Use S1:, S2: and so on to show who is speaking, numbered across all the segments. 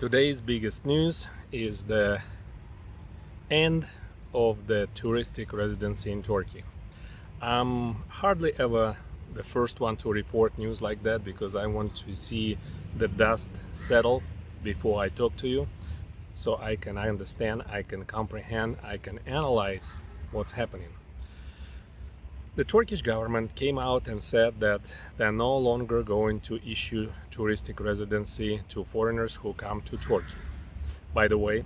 S1: Today's biggest news is the end of the touristic residency in Turkey. I'm hardly ever the first one to report news like that because I want to see the dust settle before I talk to you, so I can understand, I can comprehend, I can analyze what's happening. The Turkish government came out and said that they're no longer going to issue touristic residency to foreigners who come to Turkey. By the way,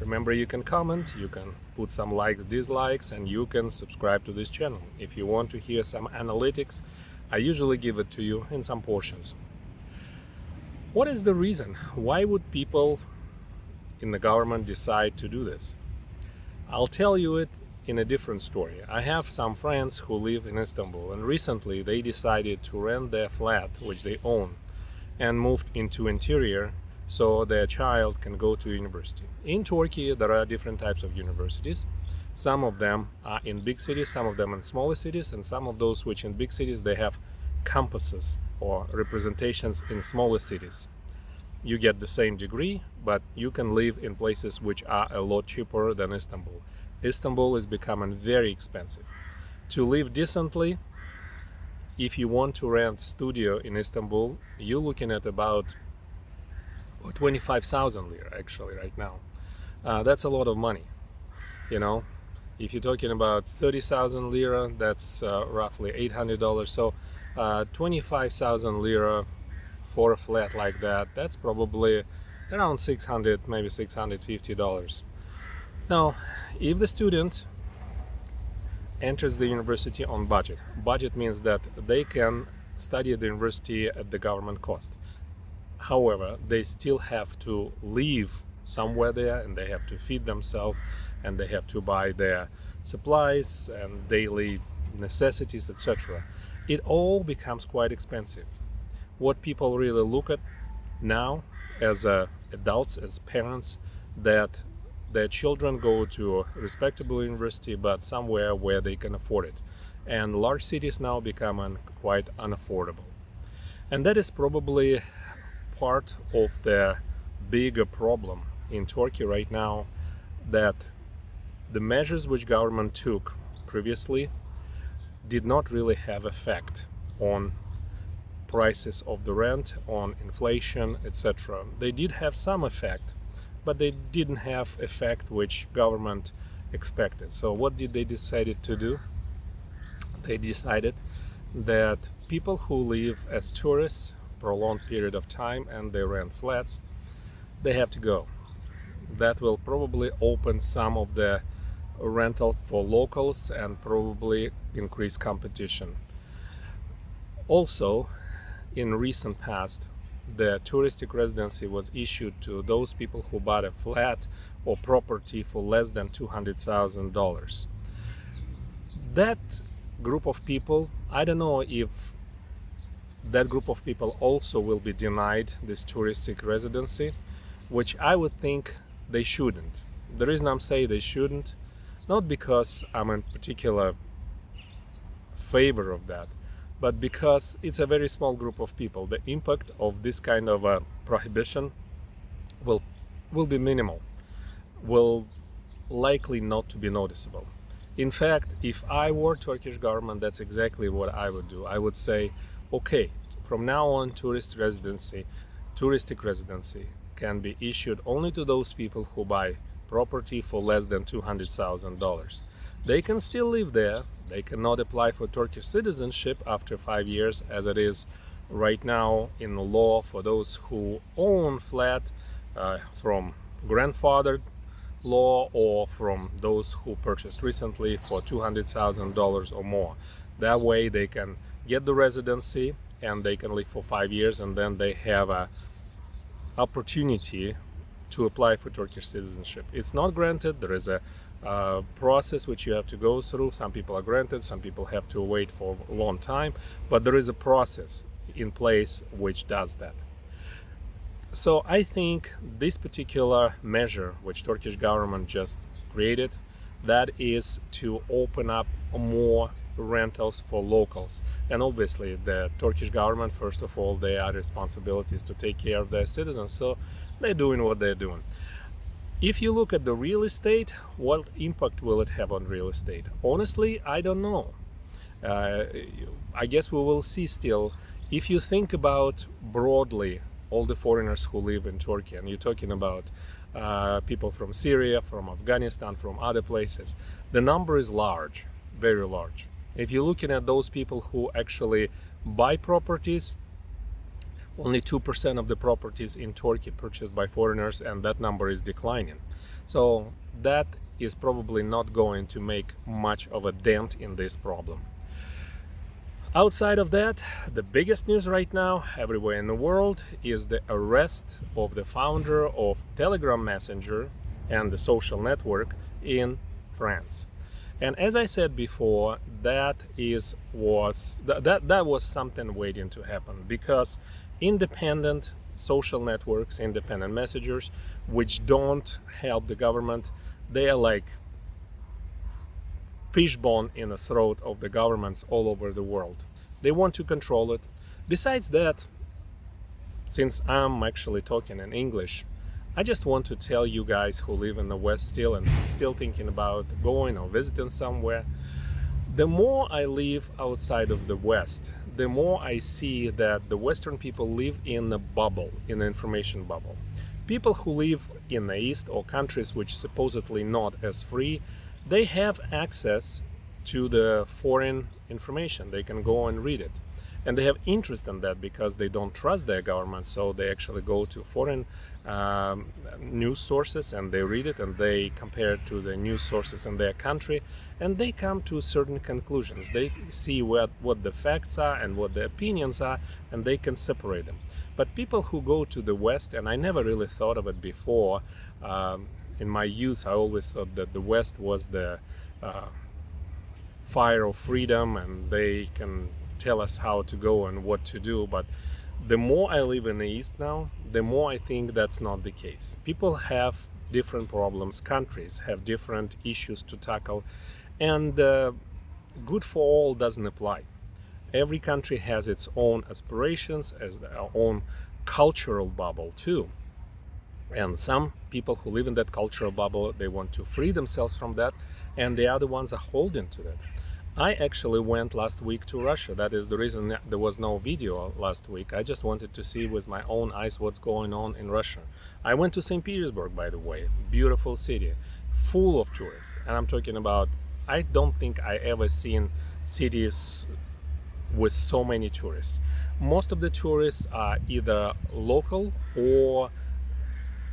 S1: remember, you can comment, you can put some likes, dislikes, and you can subscribe to this channel. If you want to hear some analytics, I usually give it to you in some portions. What is the reason? Why would people in the government decide to do this? I'll tell you it in a different story. I have some friends who live in Istanbul, and recently they decided to rent their flat, which they own, and moved into interior so their child can go to university. In Turkey, there are different types of universities. Some of them are in big cities, some of them in smaller cities, and some of those which in big cities, they have campuses or representations in smaller cities. You get the same degree, but you can live in places which are a lot cheaper than Istanbul. Istanbul is becoming very expensive. To live decently, if you want to rent studio in Istanbul, you're looking at about 25,000 lira actually right now. That's a lot of money, you know. If you're talking about 30,000 lira, that's roughly $800. So 25,000 lira for a flat like that, that's probably around 600, maybe $650. Now, if the student enters the university on budget means that they can study at the university at the government cost. However, they still have to live somewhere there, and they have to feed themselves, and they have to buy their supplies and daily necessities, etc. It all becomes quite expensive. What people really look at now as adults, as parents, that their children go to a respectable university, but somewhere where they can afford it. And large cities now become quite unaffordable. And that is probably part of the bigger problem in Turkey right now, that the measures which government took previously did not really have effect on prices of the rent, on inflation, etc. They did have some effect, but they didn't have effect which government expected. So what did they decide to do? They decided that people who live as tourists for a long period of time and they rent flats, they have to go. That will probably open some of the rental for locals and probably increase competition. Also, in recent past, the touristic residency was issued to those people who bought a flat or property for less than $200,000. That group of people, I don't know if that group of people also will be denied this touristic residency, which I would think they shouldn't. The reason I'm saying they shouldn't, not because I'm in particular favor of that, but because it's a very small group of people. The impact of this kind of a prohibition will be minimal, will likely not to be noticeable. In fact, if I were Turkish government, that's exactly what I would do. I would say, okay, from now on, touristic residency can be issued only to those people who buy property for less than $200,000. They can still live there. They cannot apply for Turkish citizenship after 5 years, as it is right now in the law for those who own flat from grandfather law, or from those who purchased recently for $200,000 or more. That way they can get the residency and they can live for 5 years, and then they have a opportunity to apply for Turkish citizenship. It's not granted. There is a process which you have to go through. Some people are granted, some people have to wait for a long time, but there is a process in place which does that. So I think this particular measure which Turkish government just created, that is to open up more rentals for locals. And obviously the Turkish government, first of all, they are responsibilities to take care of their citizens, so they're doing what they're doing. If you look at the real estate, what impact will it have on real estate? Honestly, I don't know. Uh, I guess we will see still. If you think about broadly all the foreigners who live in Turkey, and you're talking about people from Syria, from Afghanistan, from other places, the number is large, very large. If you're looking at those people who actually buy properties, only 2% of the properties in Turkey purchased by foreigners, and that number is declining. So that is probably not going to make much of a dent in this problem. Outside of that, the biggest news right now everywhere in the world is the arrest of the founder of Telegram Messenger and the social network in France. And as I said before, that was something waiting to happen, because independent social networks, independent messengers, which don't help the government, they are like fishbone in the throat of the governments all over the world. They want to control it. Besides that, since I'm actually talking in English, I just want to tell you guys who live in the West still and still thinking about going or visiting somewhere, the more I live outside of the West, the more I see that the Western people live in a bubble, in an information bubble. People who live in the East or countries which supposedly not as free, they have access to the foreign information. They can go and read it. And they have interest in that because they don't trust their government, so they actually go to foreign news sources and they read it and they compare it to the news sources in their country, and they come to certain conclusions. They see what the facts are and what the opinions are, and they can separate them. But people who go to the West, and I never really thought of it before, in my youth I always thought that the West was the fire of freedom and they can tell us how to go and what to do. But the more I live in the East now, the more I think that's not the case. People have different problems, countries have different issues to tackle, and good for all doesn't apply. Every country has its own aspirations, as their own cultural bubble too. And some people who live in that cultural bubble, they want to free themselves from that, and the other ones are holding to that. I actually went last week to Russia. That is the reason there was no video last week. I just wanted to see with my own eyes what's going on in Russia. I went to St. Petersburg, by the way. Beautiful city, full of tourists. And I'm talking about, I don't think I ever seen cities with so many tourists. Most of the tourists are either local or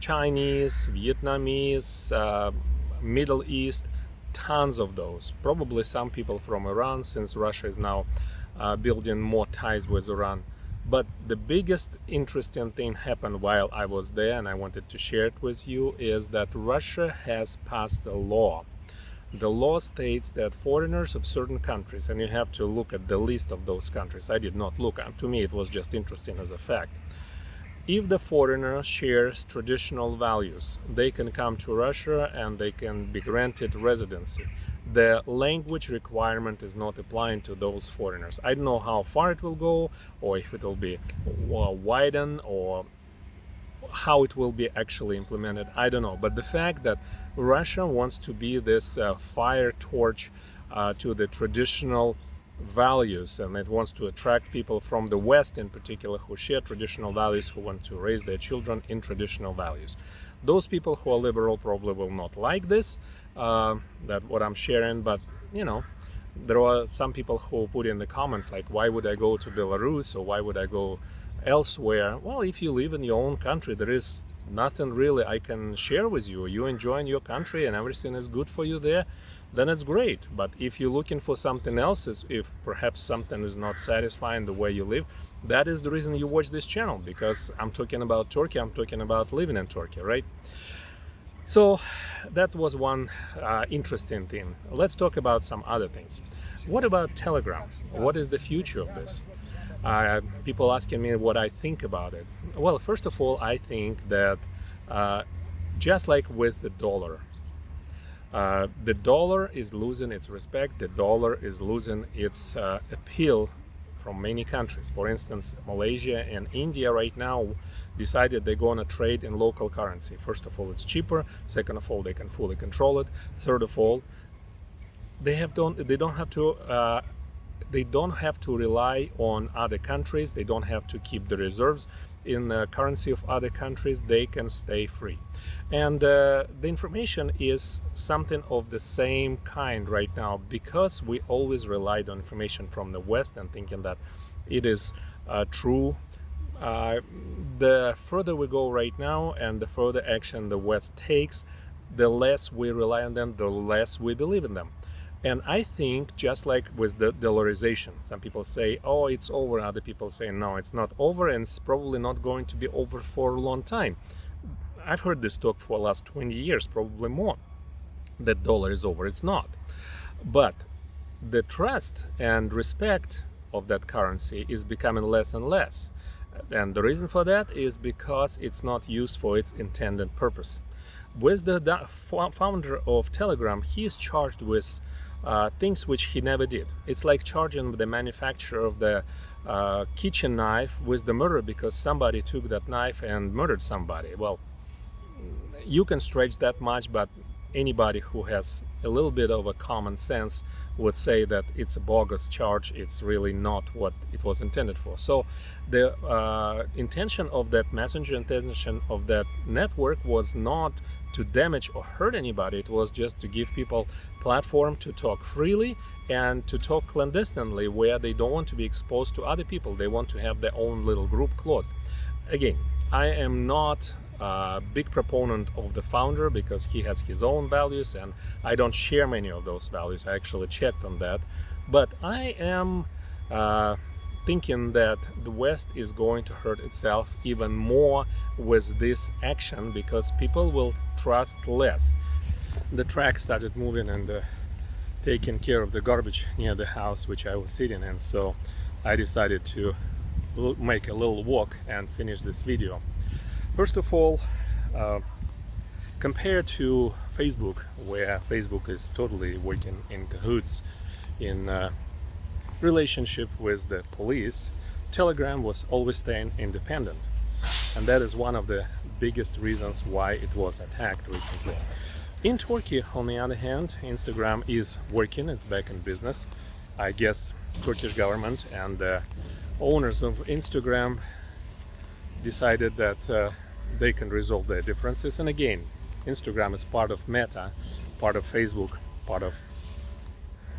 S1: Chinese, Vietnamese, Middle East. Tons of those. Probably some people from Iran, since Russia is now building more ties with Iran. But the biggest interesting thing happened while I was there, and I wanted to share it with you, is that Russia has passed a law. The law states that foreigners of certain countries, and you have to look at the list of those countries. I did not look. To me it was just interesting as a fact. If the foreigner shares traditional values, they can come to Russia and they can be granted residency. The language requirement is not applying to those foreigners. I don't know how far it will go, or if it will be widened, or how it will be actually implemented. I don't know. But the fact that Russia wants to be this fire torch to the traditional values, and it wants to attract people from the West in particular who share traditional values, who want to raise their children in traditional values. Those people who are liberal probably will not like this, that what I'm sharing, but you know, there are some people who put in the comments like, why would I go to Belarus, or why would I go elsewhere? Well, if you live in your own country, there is nothing really I can share with you. You enjoy in your country and everything is good for you there, then it's great. But if you're looking for something else, if perhaps something is not satisfying the way you live, that is the reason you watch this channel, because I'm talking about Turkey, I'm talking about living in Turkey, right? So that was one interesting thing. Let's talk about some other things. What about Telegram? What is the future of this? People asking me what I think about it. Well, first of all, I think that just like with the dollar, The dollar is losing its respect. The dollar is losing its appeal from many countries. For instance, Malaysia and India right now decided they're going to trade in local currency. First of all, it's cheaper. Second of all, they can fully control it. Third of all, they don't have to rely on other countries. They don't have to keep the reserves in the currency of other countries. They can stay free. And the information is something of the same kind right now, because we always relied on information from the West and thinking that it is true. The further we go right now and the further action the West takes, the less we rely on them, the less we believe in them. And I think, just like with the dollarization, some people say, oh, it's over. Other people say, no, it's not over, and it's probably not going to be over for a long time. I've heard this talk for the last 20 years, probably more, that dollar is over. It's not. But the trust and respect of that currency is becoming less and less. And the reason for that is because it's not used for its intended purpose. With the founder of Telegram, he is charged with things which he never did. It's like charging the manufacturer of the kitchen knife with the murder because somebody took that knife and murdered somebody. Well, you can stretch that much, but anybody who has a little bit of a common sense would say that it's a bogus charge. It's really not what it was intended for. So the intention of that messenger, intention of that network was not to damage or hurt anybody. It was just to give people platform to talk freely and to talk clandestinely, where they don't want to be exposed to other people. They want to have their own little group closed. Again, I am not a big proponent of the founder because he has his own values and I don't share many of those values. I actually checked on that. But I am thinking that the West is going to hurt itself even more with this action because people will trust less. The truck started moving and taking care of the garbage near the house which I was sitting in, so I decided to make a little walk and finish this video. First of all, compared to Facebook, where Facebook is totally working in cahoots in relationship with the police, Telegram was always staying independent. And that is one of the biggest reasons why it was attacked recently. In Turkey, on the other hand, Instagram is working, it's back in business. I guess Turkish government and the owners of Instagram decided that they can resolve their differences. And again, Instagram is part of Meta, part of Facebook, part of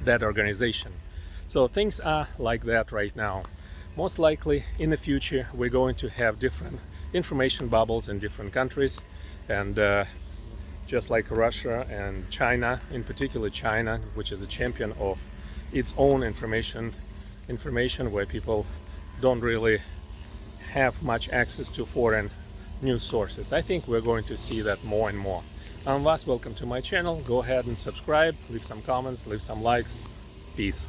S1: that organization. So things are like that right now. Most likely in the future we're going to have different information bubbles in different countries, and just like Russia and China, in particular China, which is a champion of its own information where people don't really have much access to foreign news sources. I think we're going to see that more and more. Welcome to my channel. Go ahead and subscribe, leave some comments, leave some likes. Peace.